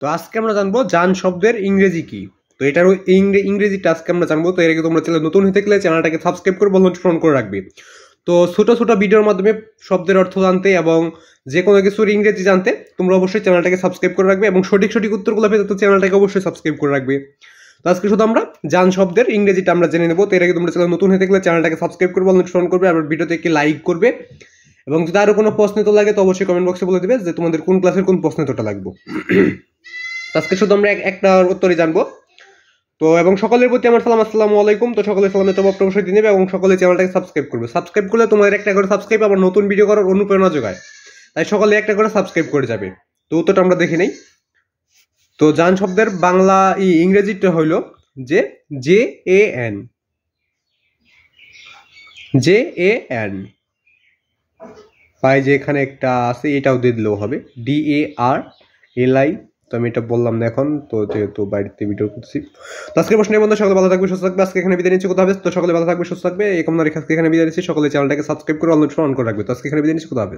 তো আজকে আমরা জানবো যান শব্দের ইংরেজি কি। তো এটার ইংরেজিটা আজকে আমরা জানবো। তো এর আগে তোমরা চ্যানেল নতুন হতে গেলে চ্যানেলটাকে সাবস্ক্রাইব করে নোটিফিকেশন করে রাখবে। তো ছোট ছোট ভিডিওর মাধ্যমে শব্দের অর্থ জানতে এবং যে কোনো কিছুর ইংরেজি জানতে তোমরা অবশ্যই চ্যানেলটাকে সাবস্ক্রাইব করে রাখবে এবং সঠিক উত্তরগুলো পেতে তো চ্যানেলটাকে অবশ্যই সাবস্ক্রাইব করে রাখবে। তো আজকে শুধু আমরা যান শব্দের ইংরেজিটা আমরা জেনে নেবো। তো এর আগে তোমরা চ্যানেল নতুন হতে গেলে চ্যানেলটাকে সাবস্ক্রাইব করবে, নোটিফিকেশন করবে, আর ভিডিওতে একটি লাইক করবে এবং যদি আরো কোনো প্রশ্ন তো লাগে তো অবশ্যই কমেন্ট বক্সে বলে দিবে যে তোমাদের কোন ক্লাসের কোন প্রশ্ন তোটা লাগবে। আজকে শুধু আমরা একটা উত্তরই জানবো। তো এবং সকলের প্রতি আমার সালাম, আসসালামু আলাইকুম। তো সকলের সালামের জবাব অবশ্যই দিয়ে নেবে এবং সকলে চ্যানেলটাকে সাবস্ক্রাইব করবে। সাবস্ক্রাইব করলে তোমাদের একটা করে সাবস্ক্রাইব আবার নতুন ভিডিও করার অনুপ্রেরণা যোগায়, তাই সকলে একটা করে সাবস্ক্রাইব করে যাবে। তো উত্তরটা আমরা দেখে নেই। তো যান শব্দের বাংলা ইংরেজিটা হইল জে এ এন। পাই যে এখানে একটা আছে, এটাও দিয়ে দিলেও হবে, DARLI। তো আমি এটা বললাম না এখন, তো যেহেতু বাড়িতে ভিডিও করছি। তো আজকে প্রশ্নের বন্ধু সকলে ভালো থাকবে, সুস্থ থাকবে। আজকে এখানে বিদায় নিচ্ছি, কোথা হবে। তো সকলে ভালো থাকবে, সুস্থ থাকবে, এই কামনা রেখে আজকে এখানে বিদায় নিচ্ছি। সকলে চ্যানেলটাকে সাবস্ক্রাইব করে অন করে রাখবে। তো আজকে এখানে বিদায় নিচ্ছি, কোথা হবে।